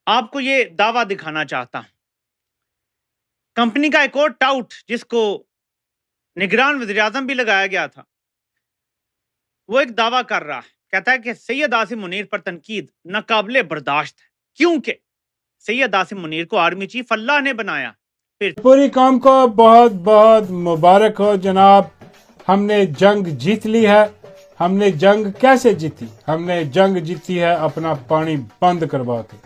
آپ کو یہ دعویٰ دکھانا چاہتا ہوں. کمپنی کا ایک اور ٹاؤٹ جس کو نگران وزیر اعظم بھی لگایا گیا تھا، وہ ایک دعویٰ کر رہا ہے، کہتا ہے کہ سید عاصم منیر پر تنقید ناقابل برداشت ہے، کیونکہ سید عاصم منیر کو آرمی چیف اللہ نے بنایا. پھر پوری قوم کو بہت بہت مبارک ہو جناب. ہم نے جنگ جیت لی ہے. ہم نے جنگ کیسے جیتی؟ ہم نے جنگ جیتی ہے اپنا پانی بند کروا کے.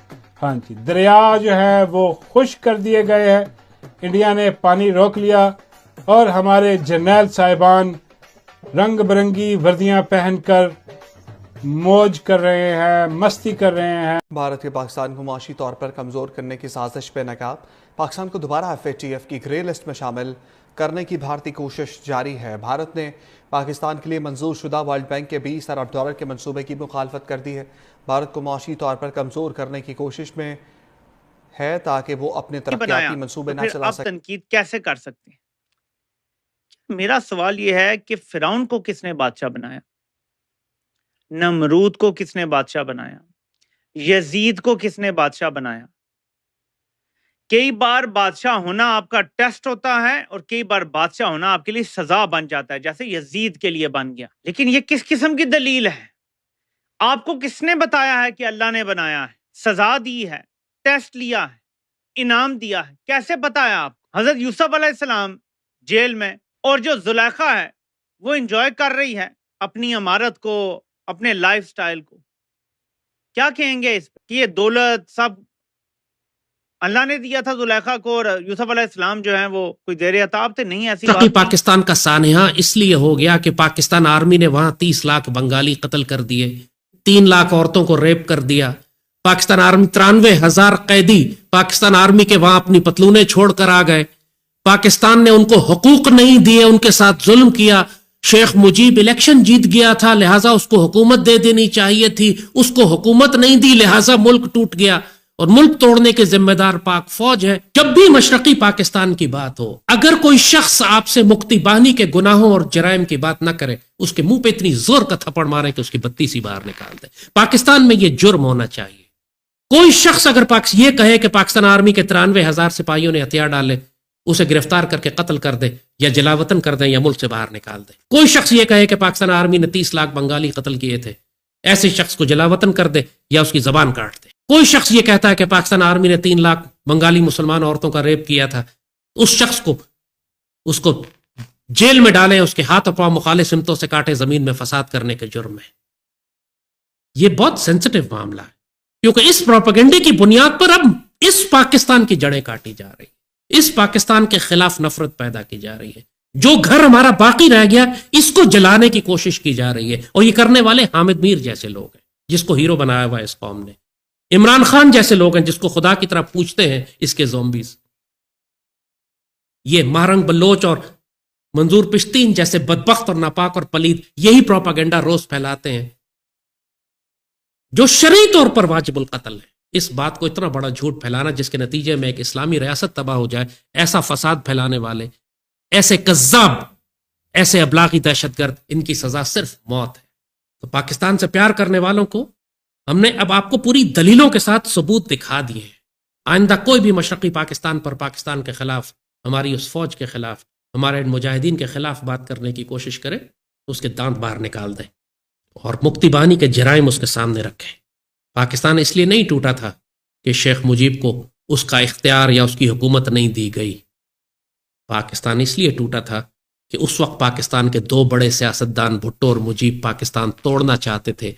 ہاں جی، دریا جو ہے وہ خشک کر دیے گئے ہیں، انڈیا نے پانی روک لیا، اور ہمارے جرنیل صاحبان رنگ برنگی وردیاں پہن کر موج کر رہے ہیں، مستی کر رہے ہیں. بھارت کے پاکستان کو معاشی طور پر کمزور کرنے کی سازش پہ ناکام. پاکستان کو دوبارہ FATF کی گرے لسٹ میں شامل کرنے کی بھارتی کوشش جاری ہے. بھارت نے پاکستان کے لیے منظور شدہ ورلڈ بینک کے 20 ارب ڈالر کے منصوبے کی مخالفت کر دی ہے. بھارت کو معاشی طور پر کمزور کرنے کی کوشش میں ہے تاکہ وہ اپنے ترقیاتی منصوبے نہ چلا سکے. تنقید کیسے کر سکتے ہیں؟ میرا سوال یہ ہے کہ فرعون کو کس نے بادشاہ بنایا؟ نمرود کو کس نے بادشاہ بنایا؟ یزید کو کس نے بادشاہ بنایا؟ کئی بار بادشاہ ہونا آپ کا ٹیسٹ ہوتا ہے، اور کئی بار بادشاہ ہونا آپ کے لیے سزا بن جاتا ہے، جیسے یزید کے لیے بن گیا. لیکن یہ کس قسم کی دلیل ہے؟ آپ کو کس نے بتایا ہے کہ اللہ نے بنایا ہے؟ سزا دی ہے، ٹیسٹ لیا ہے، انعام دیا ہے، کیسے بتایا آپ؟ حضرت یوسف علیہ السلام جیل میں، اور جو زلیخا ہے وہ انجوائے کر رہی ہے اپنی عمارت کو، اپنے لائف سٹائل کو. کیا کہیں گے اس پہ کہ یہ دولت سب اللہ نے دیا تھا زلیخا کو، اور یوسف علیہ السلام جو ہیں وہ کوئی زیر عتاب تھے؟ نہیں، ایسی بات نہیں. پاکستان کا سانحہ اس لیے ہو گیا کہ پاکستان آرمی نے وہاں 30 لاکھ بنگالی قتل کر دیے، 3 لاکھ عورتوں کو ریپ کر دیا. پاکستان آرمی 93,000 قیدی پاکستان آرمی کے وہاں اپنی پتلونیں چھوڑ کر آ گئے. پاکستان نے ان کو حقوق نہیں دیے، ان کے ساتھ ظلم کیا. شیخ مجیب الیکشن جیت گیا تھا، لہٰذا اس کو حکومت دے دینی چاہیے تھی، اس کو حکومت نہیں دی، لہٰذا ملک ٹوٹ گیا. اور ملک توڑنے کے ذمہ دار پاک فوج ہے. جب بھی مشرقی پاکستان کی بات ہو، اگر کوئی شخص آپ سے مکتی بانی کے گناہوں اور جرائم کی بات نہ کرے، اس کے منہ پہ اتنی زور کا تھپڑ مارے کہ اس کی بتی سی باہر نکال دے. پاکستان میں یہ جرم ہونا چاہیے. کوئی شخص اگر یہ کہے کہ پاکستان آرمی کے 93,000 سپاہیوں نے ہتھیار ڈالے، اسے گرفتار کر کے قتل کر دے یا جلاوطن کر دیں یا ملک سے باہر نکال دے. کوئی شخص یہ کہے کہ پاکستان آرمی نے 30 لاکھ بنگالی قتل کیے تھے، ایسے شخص کو جلاوطن کر دے یا اس کی زبان کاٹ دے. کوئی شخص یہ کہتا ہے کہ پاکستان آرمی نے 3 لاکھ بنگالی مسلمان عورتوں کا ریپ کیا تھا، اس شخص کو اس کو جیل میں ڈالیں، اس کے ہاتھ اور پاؤں مخالف سمتوں سے کاٹے، زمین میں فساد کرنے کے جرم ہے. یہ بہت سینسٹیو معاملہ ہے، کیونکہ اس پروپیگنڈے کی بنیاد پر اب اس پاکستان کی جڑیں کاٹی جا رہی، اس پاکستان کے خلاف نفرت پیدا کی جا رہی ہے. جو گھر ہمارا باقی رہ گیا اس کو جلانے کی کوشش کی جا رہی ہے، اور یہ کرنے والے حامد میر جیسے لوگ ہیں جس کو ہیرو بنایا ہوا ہے اس قوم نے. عمران خان جیسے لوگ ہیں جس کو خدا کی طرح پوچھتے ہیں اس کے زومبیز. یہ مہرنگ بلوچ اور منظور پشتین جیسے بدبخت اور ناپاک اور پلید یہی پروپیگنڈا روز پھیلاتے ہیں جو شرعی طور پر واجب القتل ہے. اس بات کو اتنا بڑا جھوٹ پھیلانا جس کے نتیجے میں ایک اسلامی ریاست تباہ ہو جائے، ایسا فساد پھیلانے والے، ایسے کذاب، ایسے ابلاغی دہشت گرد، ان کی سزا صرف موت ہے. تو پاکستان سے پیار کرنے والوں کو ہم نے اب آپ کو پوری دلیلوں کے ساتھ ثبوت دکھا دیے ہیں. آئندہ کوئی بھی مشرقی پاکستان پر، پاکستان کے خلاف، ہماری اس فوج کے خلاف، ہمارے مجاہدین کے خلاف بات کرنے کی کوشش کرے تو اس کے دانت باہر نکال دیں اور مکتی بانی کے جرائم اس کے سامنے رکھیں. پاکستان اس لیے نہیں ٹوٹا تھا کہ شیخ مجیب کو اس کا اختیار یا اس کی حکومت نہیں دی گئی. پاکستان اس لیے ٹوٹا تھا کہ اس وقت پاکستان کے 2 بڑے سیاستدان بھٹو اور مجیب پاکستان توڑنا چاہتے تھے.